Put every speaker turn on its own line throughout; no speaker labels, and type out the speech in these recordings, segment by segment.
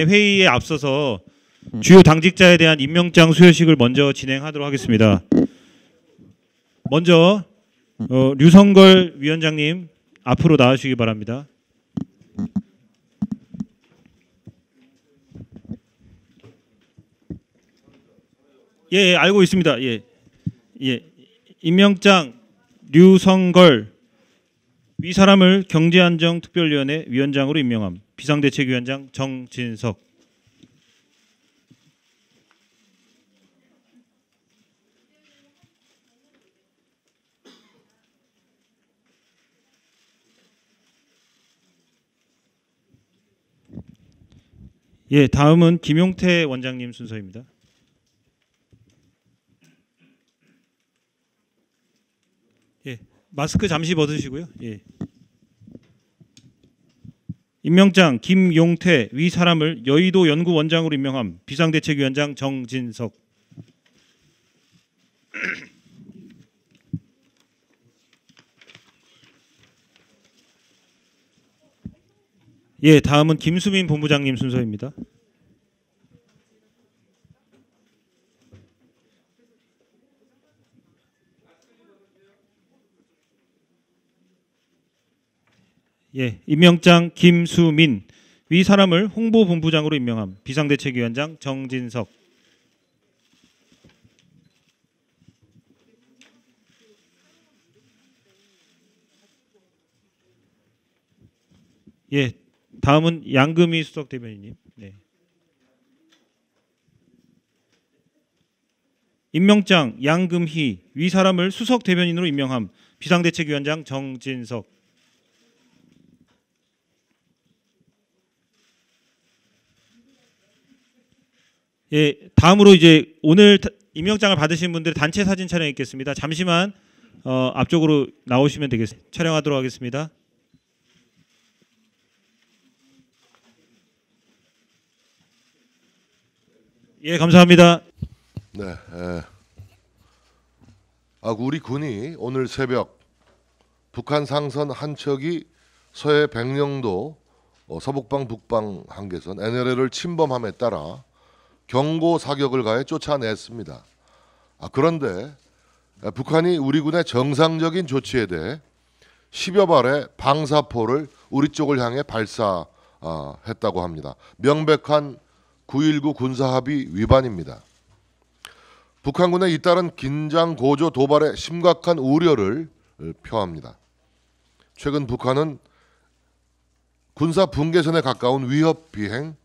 회의에 앞서서 주요 당직자에 대한 임명장 수여식을 먼저 진행하도록 하겠습니다. 먼저 류성걸 위원장님 앞으로 나와주시기 바랍니다. 예, 알고 있습니다. 예, 임명장 류성걸 위 사람을 경제안정특별위원회 위원장으로 임명함. 비상대책위원장 정진석. 예, 다음은 김용태 원장님 순서입니다. 예, 마스크 잠시 벗으시고요. 예. 임명장 김용태 위 사람을 여의도 연구원장으로 임명함. 비상대책위원장 정진석. 예, 다음은 김수민 본부장님 순서입니다. 예, 임명장 김수민 위 사람을 홍보본부장으로 임명함. 비상대책위원장 정진석. 예, 다음은 양금희 수석대변인님. 네. 임명장 양금희 위 사람을 수석대변인으로 임명함. 비상대책위원장 정진석. 예, 다음으로 이제 오늘 임명장을 받으신 분들 단체 사진 촬영 있겠습니다. 잠시만 앞쪽으로 나오시면 되겠습니다. 촬영하도록 하겠습니다. 예, 감사합니다.
네, 우리 군이 오늘 새벽 북한 상선 한 척이 서해 백령도 서북방 북방 한계선 NLL을 침범함에 따라 경고 사격을 가해 쫓아냈습니다. 그런데 북한이 우리 군의 정상적인 조치에 대해 10여 발의 방사포를 우리 쪽을 향해 발사했다고 합니다. 명백한 9.19 군사합의 위반입니다. 북한군의 잇따른 긴장 고조 도발에 심각한 우려를 표합니다. 최근 북한은 군사 분계선에 가까운 위협 비행,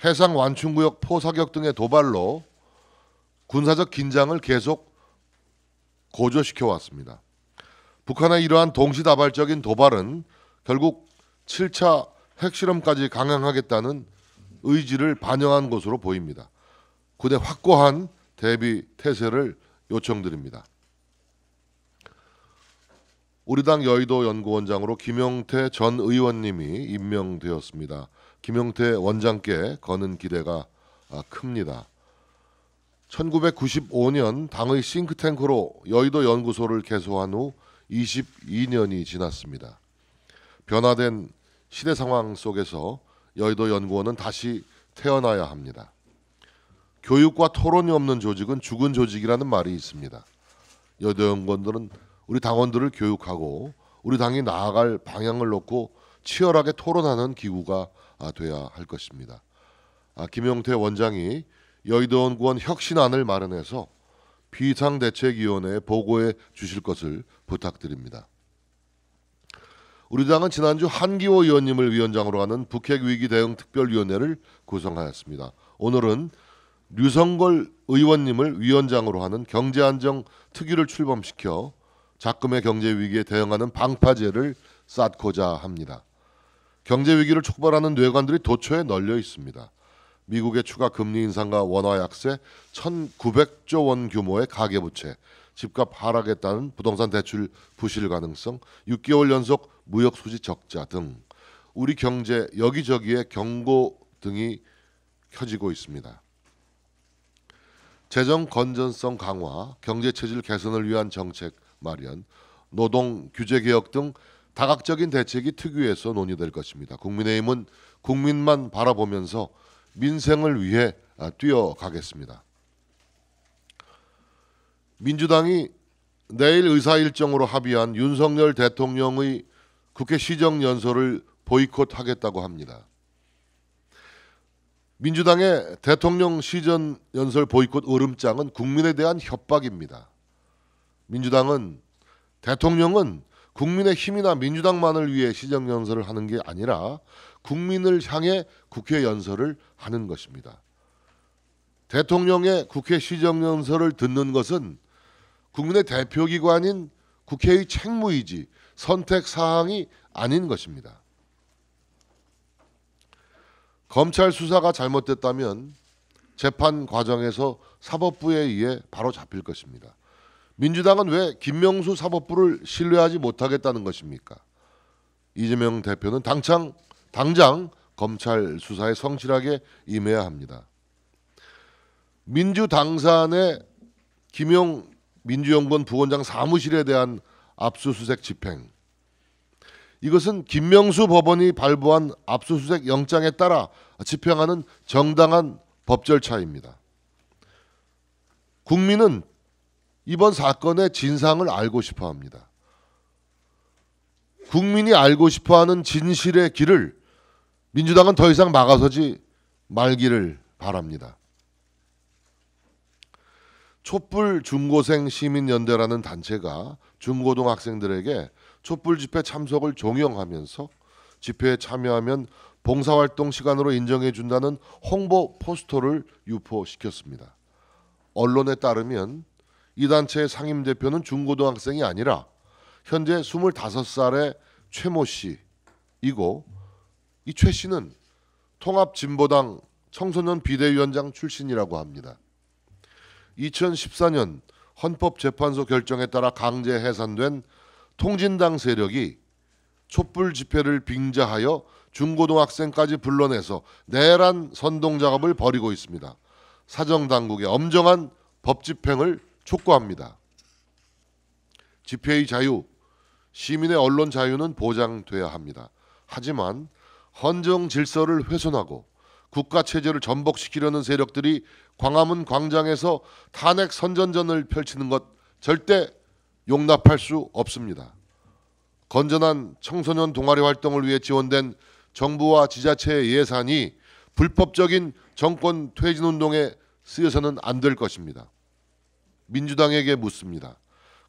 해상 완충구역 포사격 등의 도발로 군사적 긴장을 계속 고조시켜 왔습니다. 북한의 이러한 동시다발적인 도발은 결국 7차 핵실험까지 강행하겠다는 의지를 반영한 것으로 보입니다. 군의 확고한 대비 태세를 요청드립니다. 우리 당 여의도 연구원장으로 김용태 전 의원님이 임명되었습니다. 김용태 원장께 거는 기대가 큽니다. 1995년 당의 싱크탱크로 여의도 연구소를 개소한 후 22년이 지났습니다. 변화된 시대 상황 속에서 여의도 연구원은 다시 태어나야 합니다. 교육과 토론이 없는 조직은 죽은 조직이라는 말이 있습니다. 여의도 연구원들은 우리 당원들을 교육하고 우리 당이 나아갈 방향을 놓고 치열하게 토론하는 기구가 돼야 할 것입니다. 김용태 원장이 여의도 연구원 혁신안을 마련해서 비상대책위원회에 보고해 주실 것을 부탁드립니다. 우리 당은 지난주 한기호 의원님을 위원장으로 하는 북핵위기 대응 특별위원회를 구성하였습니다. 오늘은 류성걸 의원님을 위원장으로 하는 경제안정 특위를 출범시켜 작금의 경제위기에 대응하는 방파제를 쌓고자 합니다. 경제위기를 촉발하는 뇌관들이 도처에 널려 있습니다. 미국의 추가 금리 인상과 원화 약세, 1,900조 원 규모의 가계부채, 집값 하락했다는 부동산 대출 부실 가능성, 6개월 연속 무역 수지 적자 등 우리 경제 여기저기에 경고 등이 켜지고 있습니다. 재정 건전성 강화, 경제 체질 개선을 위한 정책 마련, 노동 규제 개혁 등 다각적인 대책이 특위에서 논의될 것입니다. 국민의힘은 국민만 바라보면서 민생을 위해 뛰어가겠습니다. 민주당이 내일 의사 일정으로 합의한 윤석열 대통령의 국회 시정연설을 보이콧하겠다고 합니다. 민주당의 대통령 시정연설 보이콧 으름장은 국민에 대한 협박입니다. 대통령은 국민의 힘이나 민주당만을 위해 시정연설을 하는 게 아니라 국민을 향해 국회 연설을 하는 것입니다. 대통령의 국회 시정연설을 듣는 것은 국민의 대표기관인 국회의 책무이지 선택사항이 아닌 것입니다. 검찰 수사가 잘못됐다면 재판 과정에서 사법부에 의해 바로 잡힐 것입니다. 민주당은 왜 김명수 사법부를 신뢰하지 못하겠다는 것입니까? 이재명 대표는 당장 검찰 수사에 성실하게 임해야 합니다. 민주당산의 김용 민주연구원 부원장 사무실에 대한 압수수색 집행, 이것은 김명수 법원이 발부한 압수수색 영장에 따라 집행하는 정당한 법 절차입니다. 국민은 이번 사건의 진상을 알고 싶어합니다. 국민이 알고 싶어하는 진실의 길을 민주당은 더 이상 막아서지 말기를 바랍니다. 촛불 중고생 시민연대라는 단체가 중고등학생들에게 촛불 집회 참석을 종용하면서 집회에 참여하면 봉사활동 시간으로 인정해 준다는 홍보 포스터를 유포시켰습니다. 언론에 따르면 이 단체의 상임대표는 중고등학생이 아니라 현재 25살의 최모 씨이고, 이 최 씨는 통합진보당 청소년 비대위원장 출신이라고 합니다. 2014년 헌법재판소 결정에 따라 강제 해산된 통진당 세력이 촛불 집회를 빙자하여 중고등학생까지 불러내서 내란 선동 작업을 벌이고 있습니다. 사정당국의 엄정한 법 집행을 촉구합니다. 집회의 자유, 시민의 언론 자유는 보장돼야 합니다. 하지만 헌정 질서를 훼손하고 국가 체제를 전복시키려는 세력들이 광화문 광장에서 탄핵 선전전을 펼치는 것 절대 용납할 수 없습니다. 건전한 청소년 동아리 활동을 위해 지원된 정부와 지자체의 예산이 불법적인 정권 퇴진 운동에 쓰여서는 안 될 것입니다. 민주당에게 묻습니다.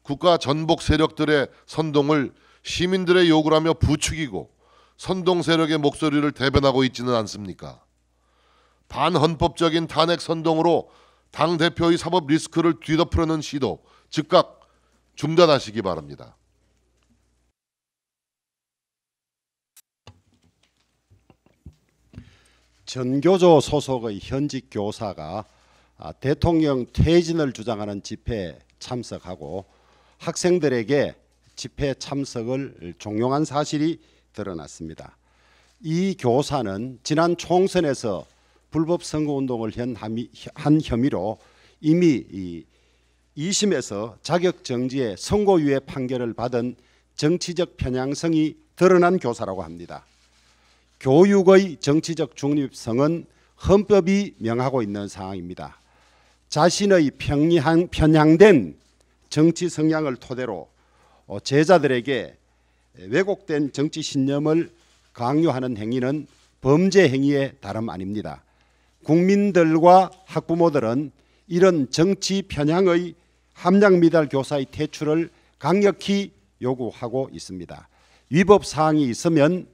국가 전복 세력들의 선동을 시민들의 요구를 하며 부추기고 선동 세력의 목소리를 대변하고 있지는 않습니까? 반헌법적인 탄핵 선동으로 당대표의 사법 리스크를 뒤덮으려는 시도 즉각 중단하시기 바랍니다.
전교조 소속의 현직 교사가 대통령 퇴진을 주장하는 집회에 참석하고 학생들에게 집회 참석을 종용한 사실이 드러났습니다. 이 교사는 지난 총선에서 불법 선거운동을 한 혐의로 이미 2심에서 자격정지의 선고유예 판결을 받은 정치적 편향성이 드러난 교사라고 합니다. 교육의 정치적 중립성은 헌법이 명하고 있는 상황입니다. 자신의 편향된 정치 성향을 토대로 제자들에게 왜곡된 정치 신념을 강요하는 행위는 범죄 행위에 다름 아닙니다. 국민들과 학부모들은 이런 정치 편향의 함량 미달 교사의 퇴출을 강력히 요구하고 있습니다. 위법 사항이 있으면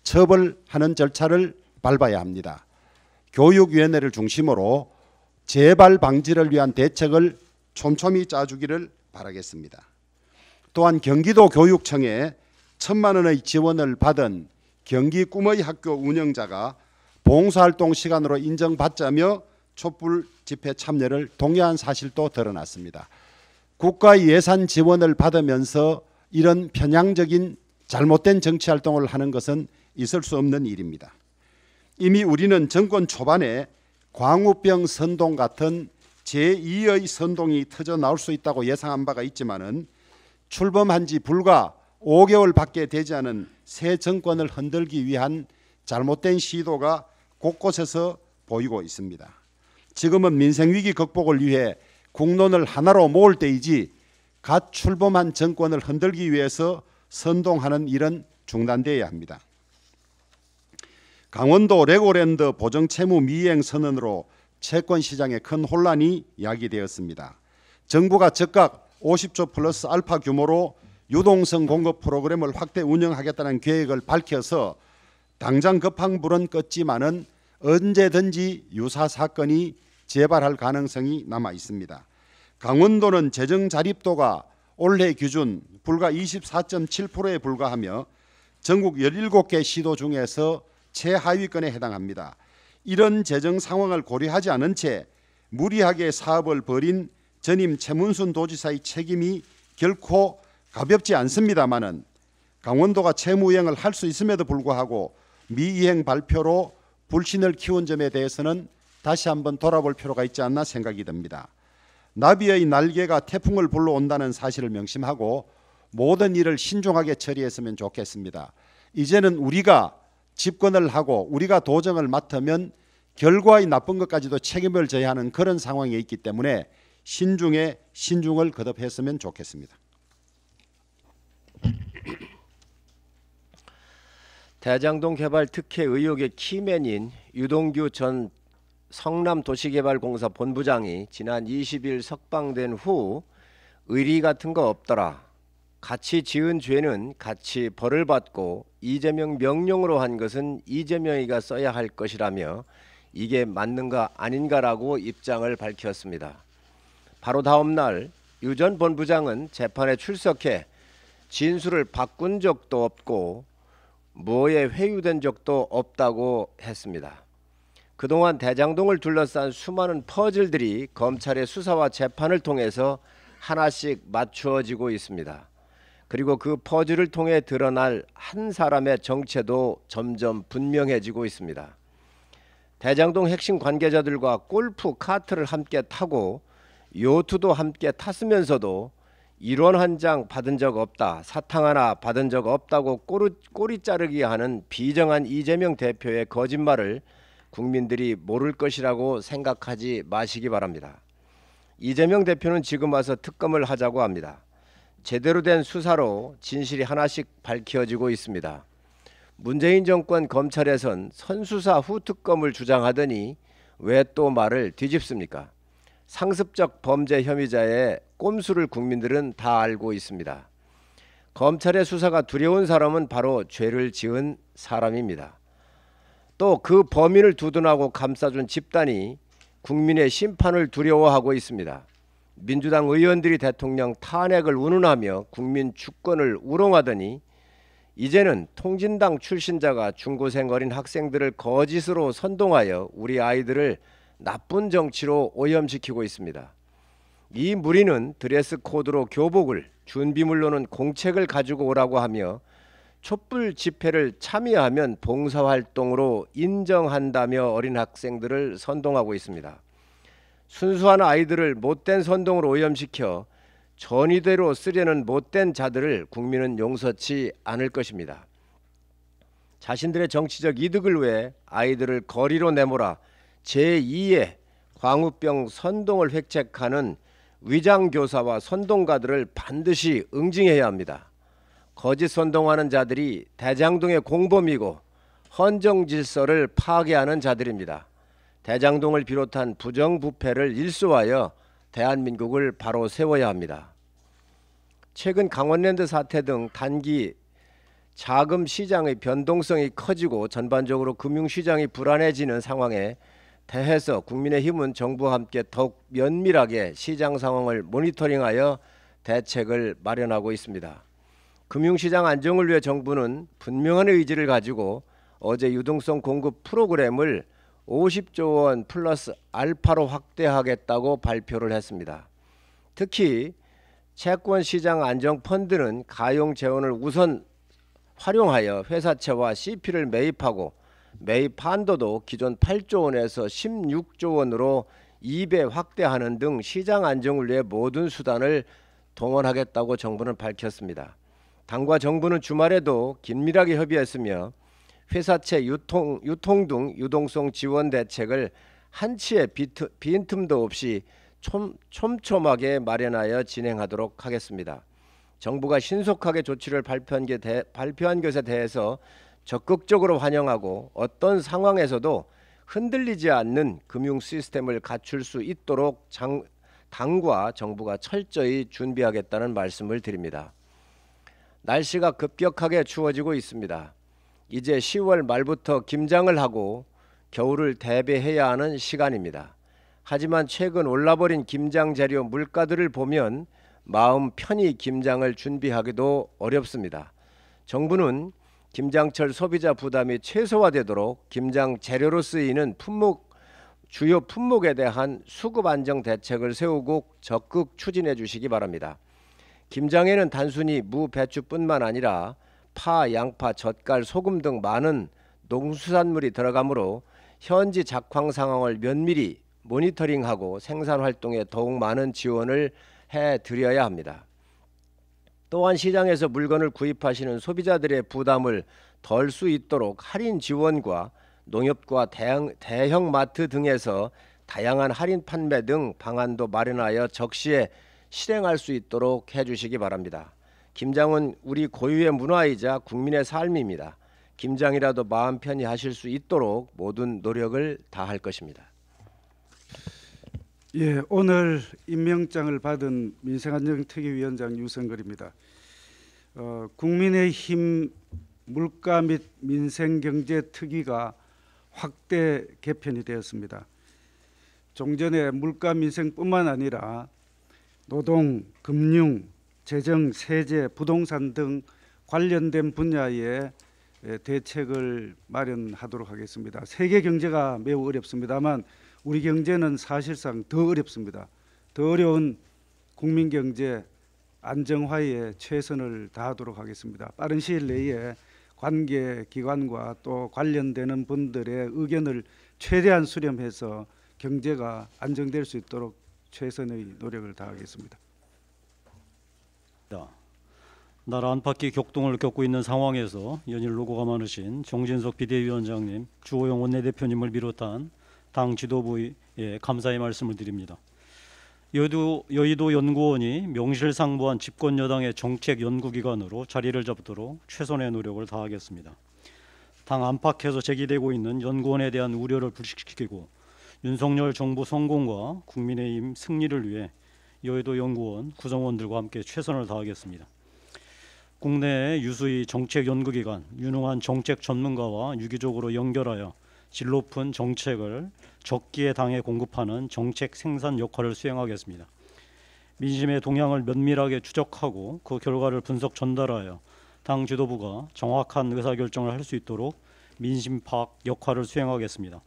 처벌하는 절차를 밟아야 합니다. 교육위원회를 중심으로 재발 방지를 위한 대책을 촘촘히 짜주기를 바라겠습니다. 또한 경기도 교육청에 1,000만 원의 지원을 받은 경기 꿈의 학교 운영자가 봉사활동 시간으로 인정받자며 촛불 집회 참여를 동의한 사실도 드러났습니다. 국가 예산 지원을 받으면서 이런 편향적인 잘못된 정치활동을 하는 것은 있을 수 없는 일입니다. 이미 우리는 정권 초반에 광우병 선동 같은 제2의 선동이 터져 나올 수 있다고 예상한 바가 있지만은 출범한 지 불과 5개월밖에 되지 않은 새 정권을 흔들기 위한 잘못된 시도가 곳곳에서 보이고 있습니다. 지금은 민생위기 극복을 위해 국론을 하나로 모을 때이지 갓 출범한 정권을 흔들기 위해서 선동하는 일은 중단되어야 합니다. 강원도 레고랜드 보정채무 미이행 선언으로 채권시장에 큰 혼란이 야기되었습니다. 정부가 즉각 50조 플러스 알파 규모로 유동성 공급 프로그램을 확대 운영하겠다는 계획을 밝혀서 당장 급한 불은 껐지만은 언제든지 유사 사건이 재발할 가능성이 남아 있습니다. 강원도는 재정 자립도가 올해 기준 불과 24.7%에 불과하며 전국 17개 시도 중에서 최하위권에 해당합니다. 이런 재정 상황을 고려하지 않은 채 무리하게 사업을 벌인 전임 최문순 도지사의 책임이 결코 가볍지 않습니다마는 강원도가 채무이행을 할 수 있음에도 불구하고 미이행 발표로 불신을 키운 점에 대해서는 다시 한번 돌아볼 필요가 있지 않나 생각이 듭니다. 나비의 날개가 태풍을 불러온다는 사실을 명심하고 모든 일을 신중하게 처리했으면 좋겠습니다. 이제는 우리가 집권을 하고 우리가 도정을 맡으면 결과의 나쁜 것까지도 책임을 져야 하는 그런 상황에 있기 때문에 신중에 신중을 거듭했으면 좋겠습니다.
대장동 개발 특혜 의혹의 키맨인 유동규 전 성남도시개발공사 본부장이 지난 20일 석방된 후 의리 같은 거 없더라. 같이 지은 죄는 같이 벌을 받고 이재명 명령으로 한 것은 이재명이가 써야 할 것이라며 이게 맞는가 아닌가라고 입장을 밝혔습니다. 바로 다음 날 유 전 본부장은 재판에 출석해 진술을 바꾼 적도 없고 뭐에 회유된 적도 없다고 했습니다. 그동안 대장동을 둘러싼 수많은 퍼즐들이 검찰의 수사와 재판을 통해서 하나씩 맞추어지고 있습니다. 그리고 그 퍼즐을 통해 드러날 한 사람의 정체도 점점 분명해지고 있습니다. 대장동 핵심 관계자들과 골프 카트를 함께 타고 요트도 함께 탔으면서도 1원 한 장 받은 적 없다, 사탕 하나 받은 적 없다고 꼬리 자르기 하는 비정한 이재명 대표의 거짓말을 국민들이 모를 것이라고 생각하지 마시기 바랍니다. 이재명 대표는 지금 와서 특검을 하자고 합니다. 제대로 된 수사로 진실이 하나씩 밝혀지고 있습니다. 문재인 정권 검찰에선 선수사 후 특검을 주장하더니 왜 또 말을 뒤집습니까? 상습적 범죄 혐의자의 꼼수를 국민들은 다 알고 있습니다. 검찰의 수사가 두려운 사람은 바로 죄를 지은 사람입니다. 또 그 범인을 두둔하고 감싸준 집단이 국민의 심판을 두려워하고 있습니다. 민주당 의원들이 대통령 탄핵을 운운하며 국민 주권을 우롱하더니 이제는 통진당 출신자가 중고생 어린 학생들을 거짓으로 선동하여 우리 아이들을 나쁜 정치로 오염시키고 있습니다. 이 무리는 드레스 코드로 교복을, 준비물로는 공책을 가지고 오라고 하며 촛불 집회를 참여하면 봉사활동으로 인정한다며 어린 학생들을 선동하고 있습니다. 순수한 아이들을 못된 선동으로 오염시켜 전의대로 쓰려는 못된 자들을 국민은 용서치 않을 것입니다. 자신들의 정치적 이득을 위해 아이들을 거리로 내몰아 제2의 광우병 선동을 획책하는 위장교사와 선동가들을 반드시 응징해야 합니다. 거짓 선동하는 자들이 대장동의 공범이고 헌정질서를 파괴하는 자들입니다. 대장동을 비롯한 부정부패를 일소하여 대한민국을 바로 세워야 합니다. 최근 강원랜드 사태 등 단기 자금 시장의 변동성이 커지고 전반적으로 금융시장이 불안해지는 상황에 대해서 국민의힘은 정부와 함께 더욱 면밀하게 시장 상황을 모니터링하여 대책을 마련하고 있습니다. 금융시장 안정을 위해 정부는 분명한 의지를 가지고 어제 유동성 공급 프로그램을 50조 원 플러스 알파로 확대하겠다고 발표를 했습니다. 특히 채권시장 안정펀드는 가용 재원을 우선 활용하여 회사채와 CP를 매입하고 매입 한도도 기존 8조 원에서 16조 원으로 2배 확대하는 등 시장 안정을 위해 모든 수단을 동원하겠다고 정부는 밝혔습니다. 당과 정부는 주말에도 긴밀하게 협의했으며 회사채 유통 등 유동성 지원 대책을 한치의 빈틈도 없이 촘촘하게 마련하여 진행하도록 하겠습니다. 정부가 신속하게 조치를 발표한 것에 대해서 적극적으로 환영하고 어떤 상황에서도 흔들리지 않는 금융 시스템을 갖출 수 있도록 당과 정부가 철저히 준비하겠다는 말씀을 드립니다. 날씨가 급격하게 추워지고 있습니다. 이제 10월 말부터 김장을 하고 겨울을 대비해야 하는 시간입니다. 하지만 최근 올라버린 김장 재료 물가들을 보면 마음 편히 김장을 준비하기도 어렵습니다. 정부는 김장철 소비자 부담이 최소화되도록 김장 재료로 쓰이는 주요 품목에 대한 수급 안정 대책을 세우고 적극 추진해 주시기 바랍니다. 김장에는 단순히 무, 배추뿐만 아니라 파, 양파, 젓갈, 소금 등 많은 농수산물이 들어가므로 현지 작황 상황을 면밀히 모니터링하고 생산 활동에 더욱 많은 지원을 해드려야 합니다. 또한 시장에서 물건을 구입하시는 소비자들의 부담을 덜 수 있도록 할인 지원과 농협과 대형 마트 등에서 다양한 할인 판매 등 방안도 마련하여 적시에 실행할 수 있도록 해주시기 바랍니다. 김장은 우리 고유의 문화이자 국민의 삶입니다. 김장이라도 마음 편히 하실 수 있도록 모든 노력을 다할 것입니다.
예, 오늘 임명장을 받은 민생안정특위위원장 유성걸입니다. 국민의힘 물가 및 민생경제특위가 확대 개편이 되었습니다. 종전에 물가 민생뿐만 아니라 노동, 금융, 재정, 세제, 부동산 등 관련된 분야의 대책을 마련하도록 하겠습니다. 세계 경제가 매우 어렵습니다만 우리 경제는 사실상 더 어렵습니다. 더 어려운 국민 경제 안정화에 최선을 다하도록 하겠습니다. 빠른 시일 내에 관계 기관과 또 관련되는 분들의 의견을 최대한 수렴해서 경제가 안정될 수 있도록 최선의 노력을 다하겠습니다.
나라 안팎의 격동을 겪고 있는 상황에서 연일 노고가 많으신 정진석 비대위원장님, 주호영 원내대표님을 비롯한 당 지도부에 감사의 말씀을 드립니다. 여의도 연구원이 명실상부한 집권 여당의 정책 연구기관으로 자리를 잡도록 최선의 노력을 다하겠습니다. 당 안팎에서 제기되고 있는 연구원에 대한 우려를 불식시키고 윤석열 정부 성공과 국민의힘 승리를 위해 여의도 연구원 구성원들과 함께 최선을 다하겠습니다. 국내 유수의 정책 연구기관, 유능한 정책 전문가와 유기적으로 연결하여 질 높은 정책을 적기에 당에 공급하는 정책 생산 역할을 수행하겠습니다. 민심의 동향을 면밀하게 추적하고 그 결과를 분석 전달하여 당 지도부가 정확한 의사결정을 할 수 있도록 민심 파악 역할을 수행하겠습니다.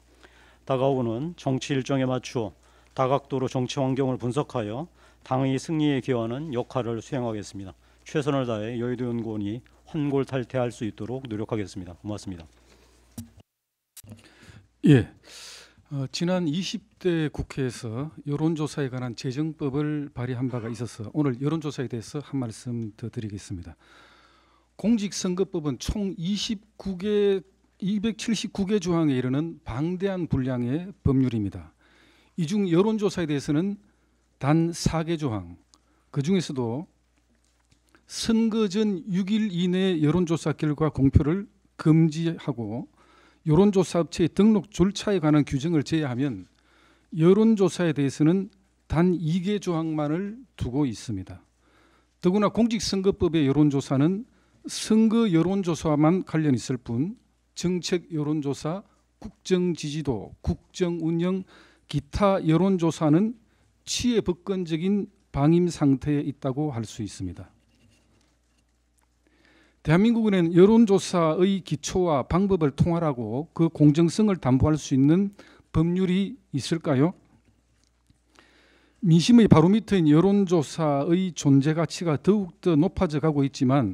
다가오는 정치 일정에 맞추어 다각도로 정치 환경을 분석하여 당의 승리에 기여하는 역할을 수행하겠습니다. 최선을 다해 여의도 연구원이 환골탈퇴할 수 있도록 노력하겠습니다. 고맙습니다.
예, 지난 20대 국회에서 여론조사에 관한 제정법을 발의한 바가 있어서 오늘 여론조사에 대해서 한 말씀 더 드리겠습니다. 공직선거법은 총 279개 조항에 이르는 방대한 분량의 법률입니다. 이 중 여론조사에 대해서는 단 4개 조항, 그 중에서도 선거 전 6일 이내에 여론조사 결과 공표를 금지하고 여론조사 업체의 등록 절차에 관한 규정을 제외하면 여론조사에 대해서는 단 2개 조항만을 두고 있습니다. 더구나 공직선거법의 여론조사는 선거 여론조사와만 관련 있을 뿐 정책 여론조사, 국정지지도, 국정운영, 기타 여론조사는 치외법권적인 방임 상태에 있다고 할 수 있습니다. 대한민국은 여론조사의 기초와 방법을 통할하고 그 공정성을 담보할 수 있는 법률이 있을까요? 민심의 바로미터인 여론조사의 존재 가치가 더욱더 높아져 가고 있지만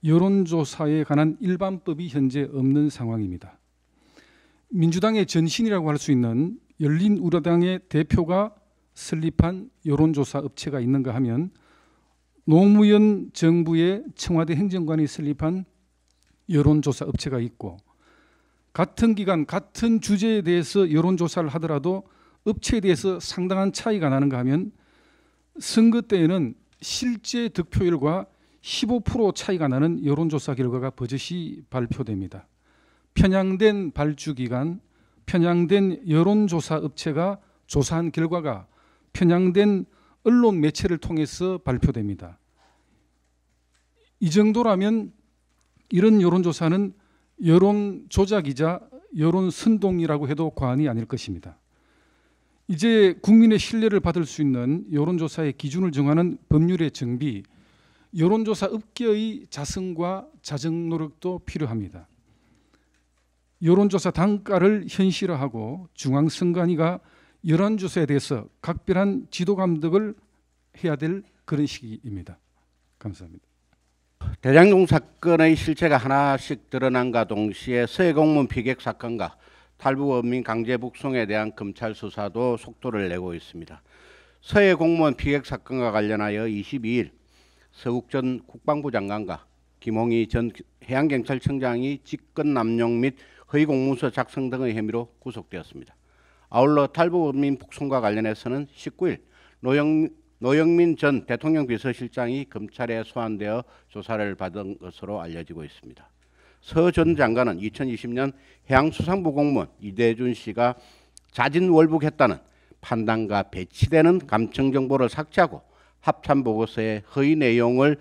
여론조사에 관한 일반법이 현재 없는 상황입니다. 민주당의 전신이라고 할 수 있는 열린우리당의 대표가 설립한 여론조사 업체가 있는가 하면 노무현 정부의 청와대 행정관이 설립한 여론조사 업체가 있고 같은 기간 같은 주제에 대해서 여론조사를 하더라도 업체에 대해서 상당한 차이가 나는가 하면 선거 때에는 실제 득표율과 15% 차이가 나는 여론조사 결과가 버젓이 발표됩니다. 편향된 발주기관, 편향된 여론조사 업체가 조사한 결과가 편향된 언론 매체를 통해서 발표됩니다. 이 정도라면 이런 여론조사는 여론 조작이자 여론 선동이라고 해도 과언이 아닐 것입니다. 이제 국민의 신뢰를 받을 수 있는 여론조사의 기준을 정하는 법률의 정비, 여론조사 업계의 자성과 자정 노력도 필요합니다. 여론조사 단가를 현실화하고 중앙선관위가 여론조사에 대해서 각별한 지도 감독을 해야 될 그런 시기입니다. 감사합니다.
대장동 사건의 실체가 하나씩 드러난과 동시에 서해공무원 피격 사건과 탈북어민 강제 북송에 대한 검찰 수사도 속도를 내고 있습니다. 서해공무원 피격 사건과 관련하여 22일 서욱 전 국방부 장관과 김홍희 전 해양경찰청장이 직권 남용 및 허위 공문서 작성 등의 혐의로 구속되었습니다. 아울러 탈북어민 북송과 관련해서는 19일 노영민 전 대통령 비서실장이 검찰에 소환되어 조사를 받은 것으로 알려지고 있습니다. 서 전 장관은 2020년 해양수산부 공무원 이대준 씨가 자진월북했다는 판단과 배치되는 감청정보를 삭제하고 합참보고서의 허위 내용을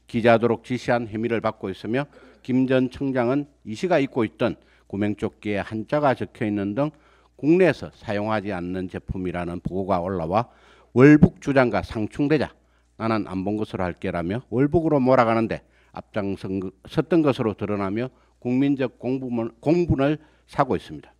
기재하도록 지시한 혐의를 받고 있으며 김 전 청장은 이 씨가 입고 있던 구명조끼에 한자가 적혀있는 등 국내에서 사용하지 않는 제품이라는 보고가 올라와 월북 주장과 상충되자 나는 안 본 것으로 할게라며 월북으로 몰아가는데 앞장섰던 것으로 드러나며 국민적 공분을 사고 있습니다.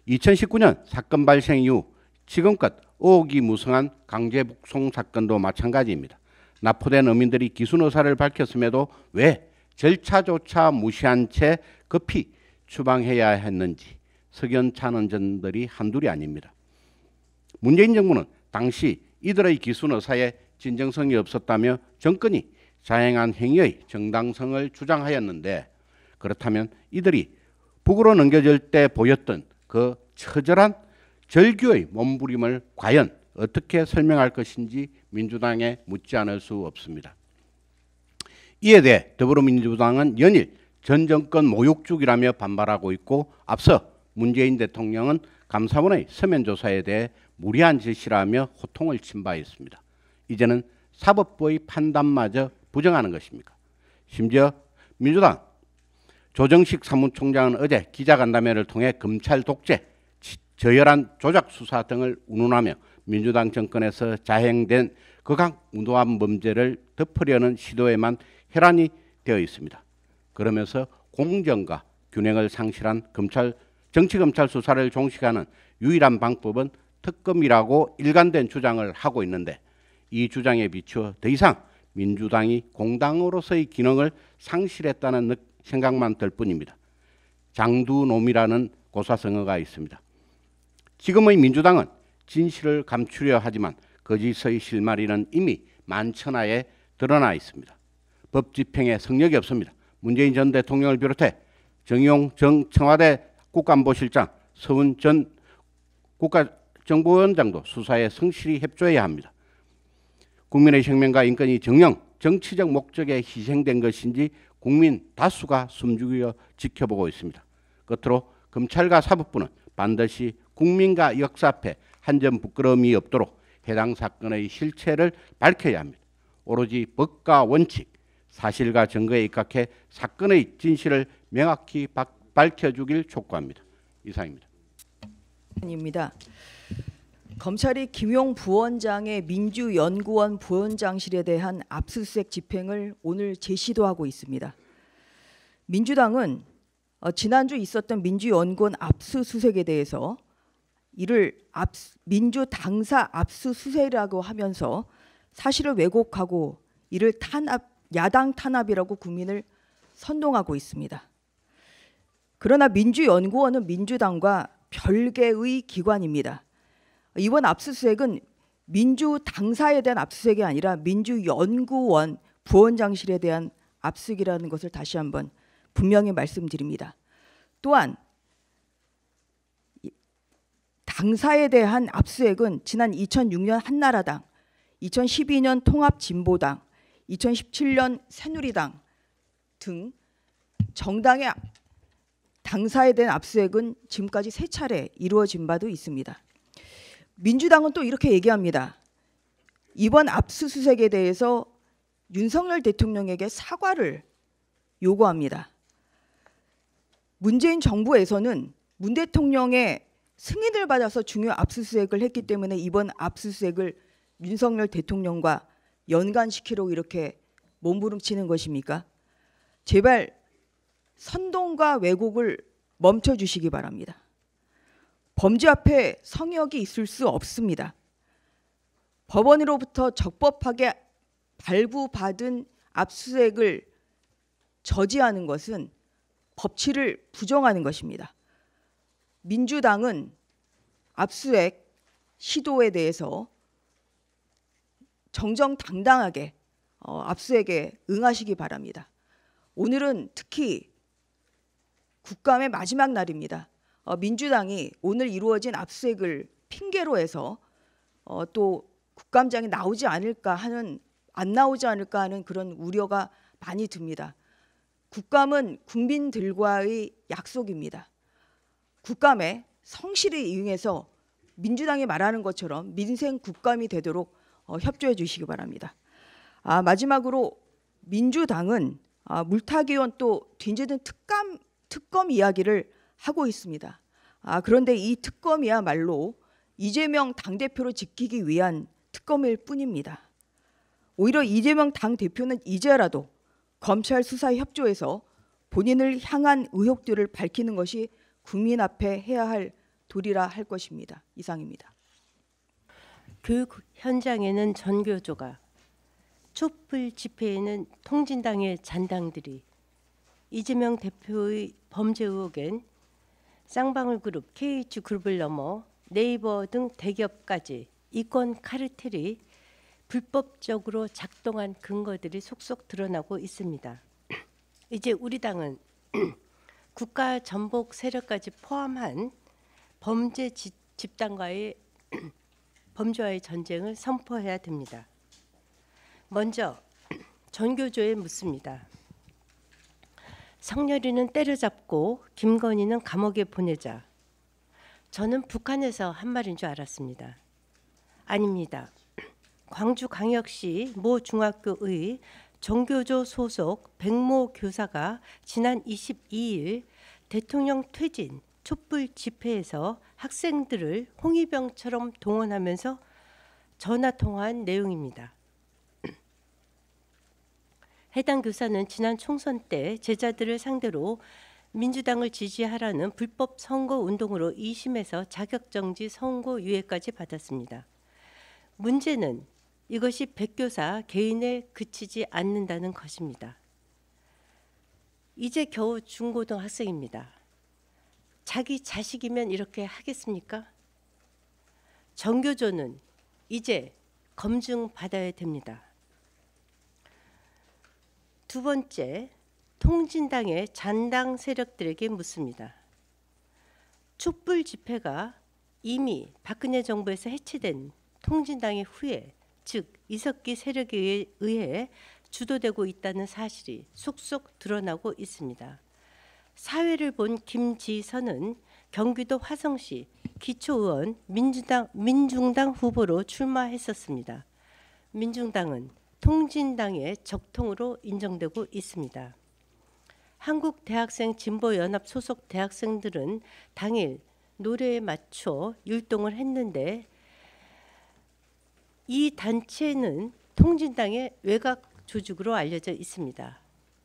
2019년 사건 발생 이후 지금껏 의혹이 무성한 강제 북송 사건도 마찬가지입니다. 납포된 어민들이 기순 의사를 밝혔음에도 왜 절차조차 무시한 채 급히 추방해야 했는지 석연찮은 점들이 한둘이 아닙니다. 문재인 정부는 당시 이들의 기순 의사에 진정성이 없었다며 정권이 자행한 행위의 정당성을 주장하였는데, 그렇다면 이들이 북으로 넘겨질 때 보였던 그 처절한 절규의 몸부림을 과연 어떻게 설명할 것인지 민주당에 묻지 않을 수 없습니다. 이에 대해 더불어민주당은 연일 전 정권 모욕죽이라며 반발하고 있고, 앞서 문재인 대통령은 감사원의 서면 조사에 대해 무리한 짓이라며 호통을 친 바 있습니다. 이제는 사법부의 판단마저 부정하는 것입니까? 심지어 민주당 조정식 사무총장은 어제 기자간담회를 통해 검찰 독재, 저열한 조작 수사 등을 운운하며 민주당 정권에서 자행된 극악무도한 범죄를 덮으려는 시도에만 혈안이 되어 있습니다. 그러면서 공정과 균형을 상실한 정치검찰 수사를 종식하는 유일한 방법은 특검이라고 일관된 주장을 하고 있는데, 이 주장에 비추어 더 이상 민주당이 공당으로서의 기능을 상실했다는 생각만 들 뿐입니다. 장두놈이라는 고사성어가 있습니다. 지금의 민주당은 진실을 감추려 하지만 거짓의 실마리는 이미 만천하에 드러나 있습니다. 법 집행에 성력이 없습니다. 문재인 전 대통령을 비롯해 정의용 전 청와대 국가안보실장, 서훈 전 국가정보원장도 수사에 성실히 협조해야 합니다. 국민의 생명과 인권이 정녕 정치적 목적에 희생된 것인지 국민 다수가 숨죽여 지켜보고 있습니다. 끝으로 검찰과 사법부는 반드시 국민과 역사 앞에 한 점 부끄러움이 없도록 해당 사건의 실체를 밝혀야 합니다. 오로지 법과 원칙, 사실과 증거에 입각해 사건의 진실을 명확히 밝혀주길 촉구합니다. 이상입니다.
입니다. 검찰이 김용 부원장의 민주연구원 부원장실에 대한 압수수색 집행을 오늘 재시도하고 있습니다. 민주당은 지난주 있었던 민주연구원 압수수색에 대해서 이를 민주당사 압수수색이라고 하면서 사실을 왜곡하고 이를 야당 탄압이라고 국민을 선동하고 있습니다. 그러나 민주연구원은 민주당과 별개의 기관입니다. 이번 압수수색은 민주당사에 대한 압수수색이 아니라 민주연구원 부원장실에 대한 압수수색이라는 것을 다시 한번 분명히 말씀드립니다. 또한 당사에 대한 압수액은 지난 2006년 한나라당, 2012년 통합진보당, 2017년 새누리당 등 정당의 당사에 대한 압수액은 지금까지 3차례 이루어진 바도 있습니다. 민주당은 또 이렇게 얘기합니다. 이번 압수수색에 대해서 윤석열 대통령에게 사과를 요구합니다. 문재인 정부에서는 문 대통령의 승인을 받아서 중요 압수수색을 했기 때문에 이번 압수수색을 윤석열 대통령과 연관시키려고 이렇게 몸부림치는 것입니까? 제발 선동과 왜곡을 멈춰주시기 바랍니다. 범죄 앞에 성역이 있을 수 없습니다. 법원으로부터 적법하게 발부받은 압수수색을 저지하는 것은 법치를 부정하는 것입니다. 민주당은 압수수색 시도에 대해서 정정당당하게 압수수색에 응하시기 바랍니다. 오늘은 특히 국감의 마지막 날입니다. 민주당이 오늘 이루어진 압수수색을 핑계로 해서 또 국감장에 나오지 않을까 하는, 안 나오지 않을까 하는 그런 우려가 많이 듭니다. 국감은 국민들과의 약속입니다. 국감에 성실히 응해서 민주당이 말하는 것처럼 민생 국감이 되도록 협조해 주시기 바랍니다. 마지막으로 민주당은 물타기원 또 뒤늦은 특검 이야기를 하고 있습니다. 그런데 이 특검이야말로 이재명 당대표를 지키기 위한 특검일 뿐입니다. 오히려 이재명 당대표는 이제라도 검찰 수사에 협조해서 본인을 향한 의혹들을 밝히는 것이 국민 앞에 해야 할 도리라 할 것입니다. 이상입니다.
교육 현장에는 전교조가, 촛불 집회에는 통진당의 잔당들이, 이재명 대표의 범죄 의혹엔 쌍방울그룹, KH그룹을 넘어 네이버 등 대기업까지 이권 카르텔이 불법적으로 작동한 근거들이 속속 드러나고 있습니다. 이제 우리 당은 국가 전복 세력까지 포함한 범죄 집단과의 범죄와의 전쟁을 선포해야 됩니다. 먼저 전교조에 묻습니다. 성렬이는 때려잡고 김건희는 감옥에 보내자. 저는 북한에서 한 말인 줄 알았습니다. 아닙니다. 광주광역시 모 중학교의 전교조 소속 백모 교사가 지난 22일 대통령 퇴진 촛불 집회에서 학생들을 홍위병처럼 동원하면서 전화통화한 내용입니다. 해당 교사는 지난 총선 때 제자들을 상대로 민주당을 지지하라는 불법 선거운동으로 2심에서 자격정지 선고유예까지 받았습니다. 문제는 이것이 백 교사 개인에 그치지 않는다는 것입니다. 이제 겨우 중고등학생입니다. 자기 자식이면 이렇게 하겠습니까? 전교조는 이제 검증받아야 됩니다. 두 번째, 통진당의 잔당 세력들에게 묻습니다. 촛불 집회가 이미 박근혜 정부에서 해체된 통진당의 후예, 즉 이석기 세력에 의해 주도되고 있다는 사실이 속속 드러나고 있습니다. 사회를 본 김지선은 경기도 화성시 기초의원 민중당 후보로 출마했었습니다. 민중당은 통진당의 적통으로 인정되고 있습니다. 한국대학생 진보연합 소속 대학생들은 당일 노래에 맞춰 율동을 했는데 이 단체는 통진당의 외곽 조직으로 알려져 있습니다.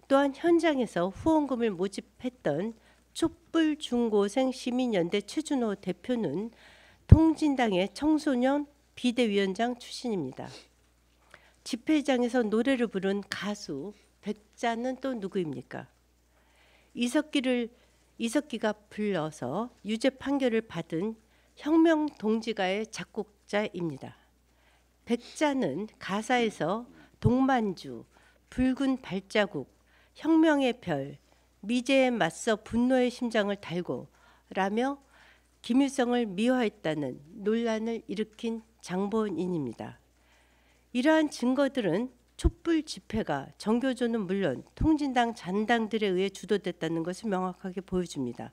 또한 현장에서 후원금을 모집했던 촛불 중고생 시민연대 최준호 대표는 통진당의 청소년 비대위원장 출신입니다. 집회장에서 노래를 부른 가수 백자는 또 누구입니까? 이석기가 불러서 유죄 판결을 받은 혁명 동지가의 작곡자입니다. 백자는 가사에서 동만주, 붉은 발자국, 혁명의 별, 미제에 맞서 분노의 심장을 달고 라며 김일성을 미화했다는 논란을 일으킨 장본인입니다. 이러한 증거들은 촛불 집회가 정교조는 물론 통진당 잔당들에 의해 주도됐다는 것을 명확하게 보여줍니다.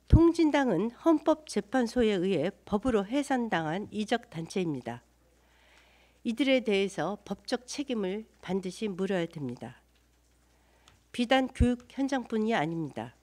통진당은 헌법재판소에 의해 법으로 해산당한 이적 단체입니다. 이들에 대해서 법적 책임을 반드시 물어야 됩니다. 비단 교육 현장뿐이 아닙니다.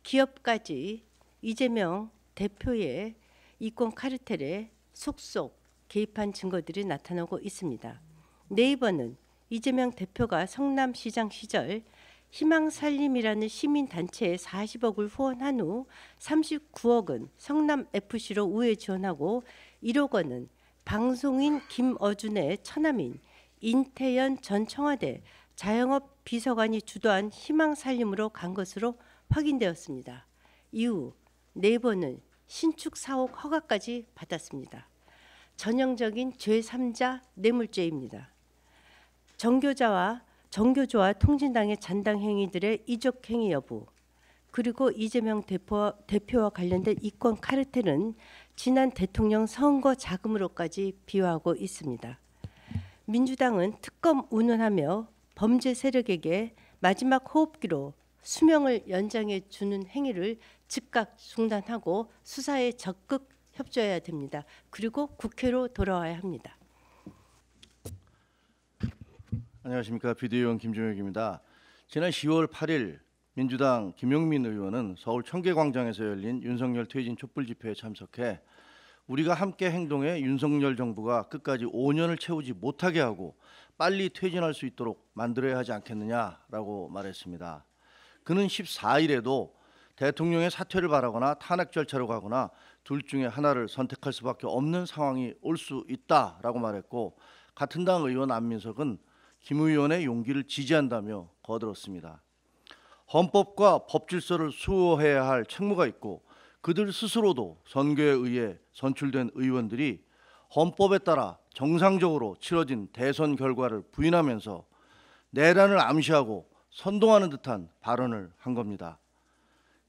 기업까지 이재명 대표의 이권 카르텔에 속속 개입한 증거들이 나타나고 있습니다. 네이버는 이재명 대표가 성남시장 시절 희망살림이라는 시민단체에 40억을 후원한 후 39억은 성남FC로 우회 지원하고 1억 원은 방송인 김어준의 처남인 인태연 전 청와대 자영업 비서관이 주도한 희망살림으로 간 것으로 확인되었습니다. 이후 네이버는 신축 사옥 허가까지 받았습니다. 전형적인 제3자 뇌물죄입니다. 정교조와 통진당의 잔당 행위들의 이적 행위 여부, 그리고 이재명 대표와 관련된 이권 카르텔은 지난 대통령 선거 자금으로까지 비화하고 있습니다. 민주당은 특검 운운하며 범죄 세력에게 마지막 호흡기로 수명을 연장해 주는 행위를 즉각 중단하고 수사에 적극 협조해야 됩니다. 그리고 국회로 돌아와야 합니다.
안녕하십니까. 비대위원 김종혁입니다. 지난 10월 8일 민주당 김용민 의원은 서울 청계광장에서 열린 윤석열 퇴진 촛불 집회에 참석해 우리가 함께 행동해 윤석열 정부가 끝까지 5년을 채우지 못하게 하고 빨리 퇴진할 수 있도록 만들어야 하지 않겠느냐라고 말했습니다. 그는 14일에도 대통령의 사퇴를 바라거나 탄핵 절차로 가거나 둘 중에 하나를 선택할 수밖에 없는 상황이 올 수 있다라고 말했고, 같은 당 의원 안민석은 김 의원의 용기를 지지한다며 거들었습니다. 헌법과 법질서를 수호해야 할 책무가 있고 그들 스스로도 선거에 의해 선출된 의원들이 헌법에 따라 정상적으로 치러진 대선 결과를 부인하면서 내란을 암시하고 선동하는 듯한 발언을 한 겁니다.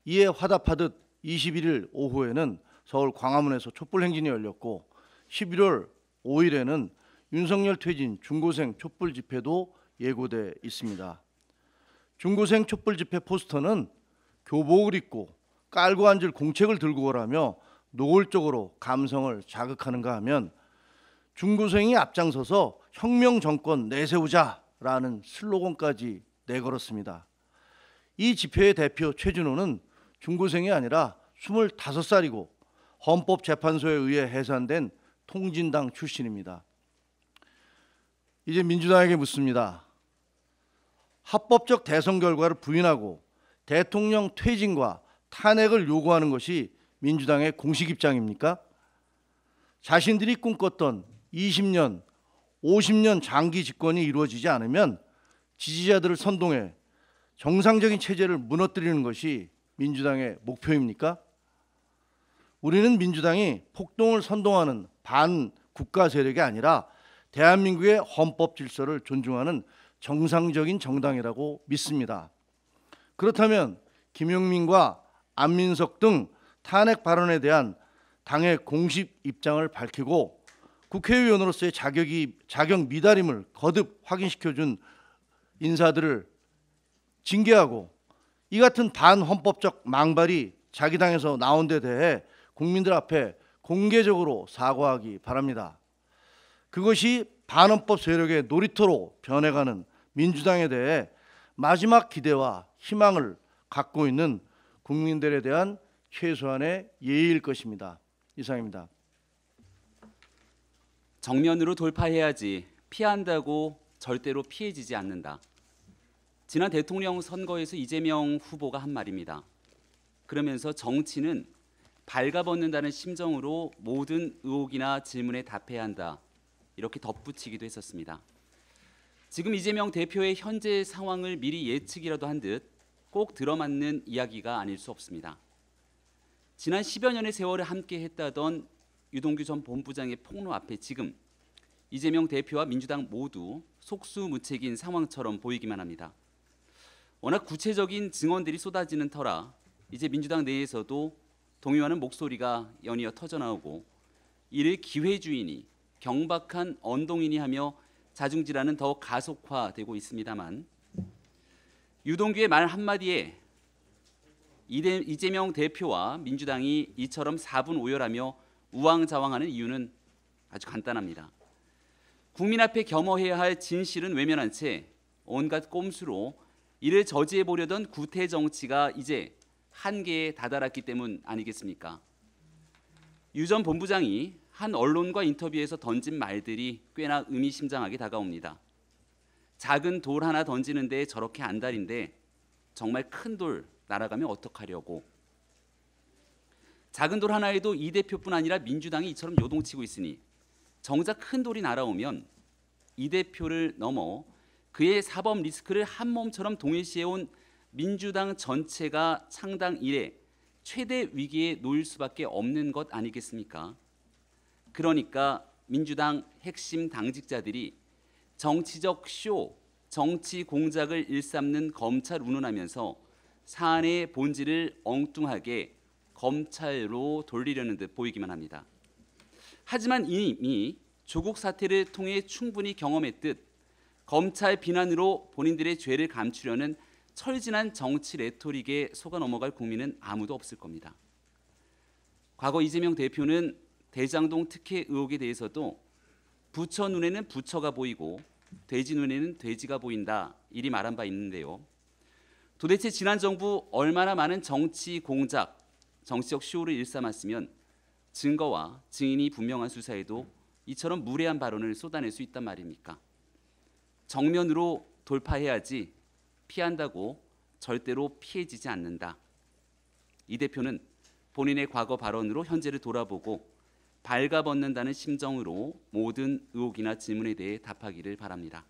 이에 화답하듯 21일 오후에는 서울 광화문에서 촛불 행진이 열렸고 11월 5일에는 윤석열 퇴진 중고생 촛불 집회도 예고돼 있습니다. 중고생 촛불 집회 포스터는 교복을 입고 깔고 앉을 공책을 들고 오라며 노골적으로 감성을 자극하는가 하면 중고생이 앞장서서 혁명 정권 내세우자라는 슬로건까지 내걸었습니다. 이 집회의 대표 최준호는 중고생이 아니라 25살이고 헌법재판소에 의해 해산된 통진당 출신입니다. 이제 민주당에게 묻습니다. 합법적 대선 결과를 부인하고 대통령 퇴진과 탄핵을 요구하는 것이 민주당의 공식 입장입니까? 자신들이 꿈꿨던 20년, 50년 장기 집권이 이루어지지 않으면 지지자들을 선동해 정상적인 체제를 무너뜨리는 것이 민주당의 목표입니까? 우리는 민주당이 폭동을 선동하는 반국가 세력이 아니라 대한민국의 헌법 질서를 존중하는 정상적인 정당이라고 믿습니다. 그렇다면 김용민과 안민석 등 탄핵 발언에 대한 당의 공식 입장을 밝히고 국회의원으로서의 자격 미달임을 거듭 확인시켜준 인사들을 징계하고 이 같은 반헌법적 망발이 자기 당에서 나온 데 대해 국민들 앞에 공개적으로 사과하기 바랍니다. 그것이 반헌법 세력의 놀이터로 변해가는 민주당에 대해 마지막 기대와 희망을 갖고 있는 국민들에 대한 최소한의 예의일 것입니다. 이상입니다.
정면으로 돌파해야지 피한다고 절대로 피해지지 않는다. 지난 대통령 선거에서 이재명 후보가 한 말입니다. 그러면서 정치는 발가벗는다는 심정으로 모든 의혹이나 질문에 답해야 한다. 이렇게 덧붙이기도 했었습니다. 지금 이재명 대표의 현재 상황을 미리 예측이라도 한 듯 꼭 들어맞는 이야기가 아닐 수 없습니다. 지난 10여 년의 세월을 함께 했다던 유동규 전 본부장의 폭로 앞에 지금 이재명 대표와 민주당 모두 속수무책인 상황처럼 보이기만 합니다. 워낙 구체적인 증언들이 쏟아지는 터라 이제 민주당 내에서도 동요하는 목소리가 연이어 터져나오고 이를 기회주의니 경박한 언동이니 하며 자중질환은 더 가속화되고 있습니다만 유동규의 말 한마디에 이재명 대표와 민주당이 이처럼 사분오열하며 우왕좌왕하는 이유는 아주 간단합니다. 국민 앞에 겸허해야 할 진실은 외면한 채 온갖 꼼수로 이를 저지해 보려던 구태 정치가 이제 한계에 다다랐기 때문 아니겠습니까? 유 전 본부장이 한 언론과 인터뷰에서 던진 말들이 꽤나 의미심장하게 다가옵니다. 작은 돌 하나 던지는데 저렇게 안달인데 정말 큰 돌 날아가면 어떡하려고. 작은 돌 하나에도 이 대표뿐 아니라 민주당이 이처럼 요동치고 있으니 정작 큰 돌이 날아오면 이 대표를 넘어 그의 사법 리스크를 한 몸처럼 동일시해온 민주당 전체가 창당 이래 최대 위기에 놓일 수밖에 없는 것 아니겠습니까? 그러니까 민주당 핵심 당직자들이 정치적 쇼, 정치 공작을 일삼는 검찰 운운하면서 사안의 본질을 엉뚱하게 검찰로 돌리려는 듯 보이기만 합니다. 하지만 이미 조국 사태를 통해 충분히 경험했듯 검찰 비난으로 본인들의 죄를 감추려는 철진한 정치 레토릭에 속아 넘어갈 국민은 아무도 없을 겁니다. 과거 이재명 대표는 대장동 특혜 의혹에 대해서도 부처 눈에는 부처가 보이고 돼지 눈에는 돼지가 보인다 이리 말한 바 있는데요. 도대체 지난 정부 얼마나 많은 정치 공작, 정치적 쇼를 일삼았으면 증거와 증인이 분명한 수사에도 이처럼 무례한 발언을 쏟아낼 수 있단 말입니까? 정면으로 돌파해야지 피한다고 절대로 피해지지 않는다. 이 대표는 본인의 과거 발언으로 현재를 돌아보고 발가벗는다는 심정으로 모든 의혹이나 질문에 대해 답하기를 바랍니다.